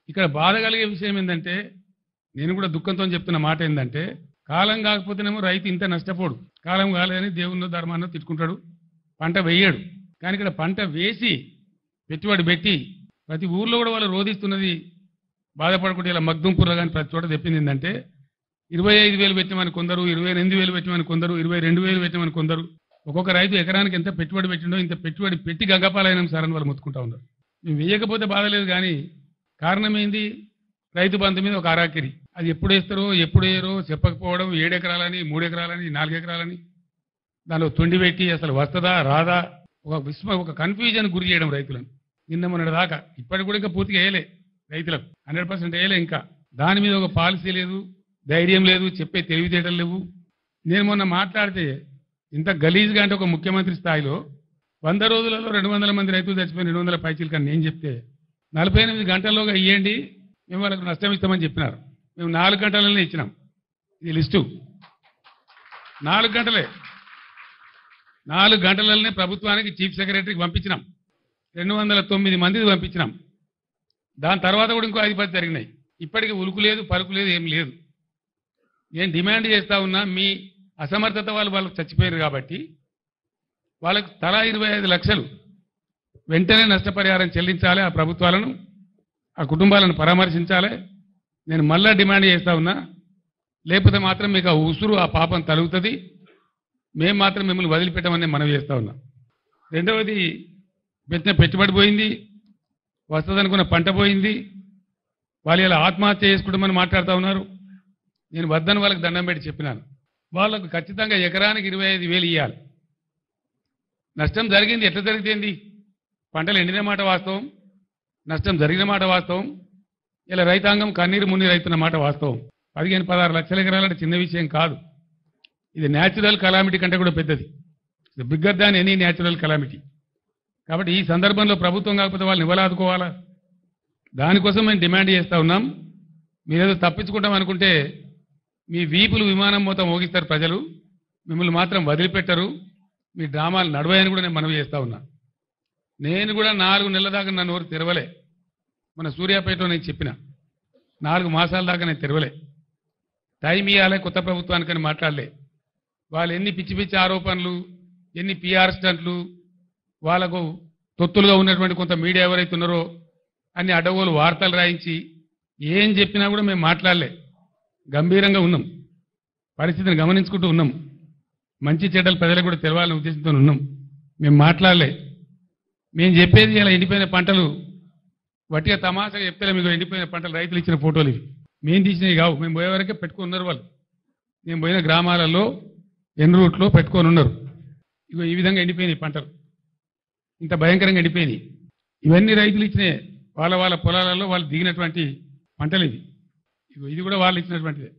ఇక్కడ బాధ కలిగే విషయం ఏంటంటే నేను కూడా దుఃఖంతో చెప్తున్న మాట ఏంటంటే కాలం కాకపోతేనేమో రైతు ఇంత నష్టపోడు, కాలం కాలేదని దేవుణ్ణో ధర్మాన్నో తిట్టుకుంటాడు, పంట వేయడు. కానీ ఇక్కడ పంట వేసి పెట్టుబడి పెట్టి ప్రతి ఊర్లో కూడా వాళ్ళు రోధిస్తున్నది బాధపడకుండా ఇలా మగ్దుంపుర్ర కానీ ప్రతి చోట చెప్పింది ఏంటంటే 25,000 పెట్టమని కొందరు, 28,000 పెట్టమని కొందరు, 22,000 పెట్టమని కొందరు. ఒక్కొక్క రైతు ఎకరానికి ఎంత పెట్టుబడి పెట్టిండో ఇంత పెట్టుబడి పెట్టి గంగపాలైన సార్ అని వాళ్ళు మొత్తుకుంటా ఉన్నారు. మేము వేయకపోతే బాధలేదు, కానీ కారణం ఏంది? రైతు బంధు మీద ఒక అరాకిరి, అది ఎప్పుడు వేస్తారో ఎప్పుడు వేయరో చెప్పకపోవడం, 7 ఎకరాలని 3 ఎకరాలని 4 ఎకరాలని దానిలో తొండి పెట్టి అసలు వస్తుందా రాదా ఒక కన్ఫ్యూజన్ గురి చేయడం రైతులను. నిన్న మొన్నటి దాకా ఇప్పటికి కూడా ఇంకా పూర్తిగా వేయలే, రైతులకు 100% వేయలే. ఇంకా దాని మీద ఒక పాలసీ లేదు, ధైర్యం లేదు, చెప్పే తెలివితేటలు లేవు. నేను మొన్న మాట్లాడితే ఇంత గలీజ్గా అంటే ఒక ముఖ్యమంత్రి స్థాయిలో 100 రోజులలో 200 మంది రైతులు చచ్చిపోయిన 200 పైచీలు కానీ నేను చెప్తే 48 గంటల్లోగా ఇవ్వండి మేము వాళ్ళకు నష్టం ఇస్తామని చెప్పినారు. మేము 4 గంటలనే ఇచ్చినాం. ఇది లిస్టు 4 గంటలే, 4 గంటలనే ప్రభుత్వానికి చీఫ్ సెక్రటరీకి పంపించినాం. 209 మందికి పంపించినాం. దాని తర్వాత కూడా ఇంకో 5-10 జరిగినాయి. ఇప్పటికీ ఉలుకు లేదు, పలుకు లేదు, ఏం లేదు. నేను డిమాండ్ చేస్తా ఉన్నా, మీ అసమర్థత వాళ్ళకు చచ్చిపోయారు కాబట్టి వాళ్ళకు తలా 25 లక్షలు వెంటనే నష్టపరిహారం చెల్లించాలి. ఆ ప్రభుత్వాలను, ఆ కుటుంబాలను పరామర్శించాలి. నేను మళ్ళా డిమాండ్ చేస్తా ఉన్నా. లేకపోతే మాత్రం మీకు ఆ ఉసురు, ఆ పాపం తలుగుతుంది. మేము మాత్రం మిమ్మల్ని వదిలిపెట్టమని మనవి చేస్తా ఉన్నా. రెండవది, పెట్టిన పెట్టుబడి పోయింది, వస్తుందనుకున్న పంట పోయింది. వాళ్ళు ఇలా ఆత్మహత్య చేసుకుంటామని మాట్లాడుతూ ఉన్నారు. నేను వద్దని వాళ్ళకి దండం పెట్టి చెప్పినాను. వాళ్ళకు ఖచ్చితంగా ఎకరానికి 25,000 ఇవ్వాలి. నష్టం జరిగింది, ఎట్లా జరిగితేంది? పంటలు ఎండిన మాట వాస్తవం, నష్టం జరిగిన మాట వాస్తవం. ఇలా రైతాంగం కన్నీరు మున్నీరు అవుతున్న మాట వాస్తవం. 15-16 లక్షల ఎకరాలంటే చిన్న విషయం కాదు. ఇది న్యాచురల్ కలామిటీ కంటే కూడా పెద్దది, bigger than any natural calamity. కాబట్టి ఈ సందర్భంలో ప్రభుత్వం కాకపోతే వాళ్ళని ఇవ్వలాదుకోవాలా? దానికోసం మేము డిమాండ్ చేస్తూ ఉన్నాం. మీరేదో తప్పించుకుంటాం అనుకుంటే మీ వీపులు విమానం మొత్తం మోగిస్తారు ప్రజలు, మిమ్మల్ని మాత్రం వదిలిపెట్టరు. మీ డ్రామాలు నడవాయని కూడా నేను మనవి చేస్తా ఉన్నా. నేను కూడా 4 నెలల దాకా నా నోరు తెరవలే. మన సూర్యాపేటలో నేను చెప్పిన 4 మాసాల దాకా నేను తెరవలే. టైం ఇవ్వాలి కొత్త ప్రభుత్వానికని మాట్లాడలే. వాళ్ళు ఎన్ని పిచ్చి పిచ్చి ఆరోపణలు, ఎన్ని పిఆర్ స్టంట్లు, వాళ్ళకు తొత్తులుగా ఉన్నటువంటి కొంత మీడియా ఎవరైతే ఉన్నారో అన్ని అడ్డగోలు వార్తలు రాయించి ఏం చెప్పినా కూడా మేము మాట్లాడలే. గంభీరంగా ఉన్నాం, పరిస్థితిని గమనించుకుంటూ ఉన్నాం. మంచి చెడ్డలు ప్రజలకు కూడా తెలవాలనే ఉద్దేశంతో ఉన్నాం. మేము మాట్లాడలే. మేము చెప్పేది ఇలా ఎండిపోయిన పంటలు వట్టిగా తమాషగా చెప్తే మీకు ఎండిపోయిన పంటలు రైతులు ఇచ్చిన ఫోటోలు ఇవి మేము తీసినవి కావు. మేము పోయే వరకే పెట్టుకున్నారు వాళ్ళు. మేము పోయిన గ్రామాలలో ఎన్ రూట్లో పెట్టుకొని ఉన్నారు. ఇగో ఈ విధంగా ఎండిపోయినాయి పంటలు, ఇంత భయంకరంగా ఎండిపోయినాయి. ఇవన్నీ రైతులు ఇచ్చినాయి, వాళ్ళ పొలాలలో వాళ్ళు దిగినటువంటి పంటలు ఇవి. ఇది కూడా వాళ్ళు ఇచ్చినటువంటిదే.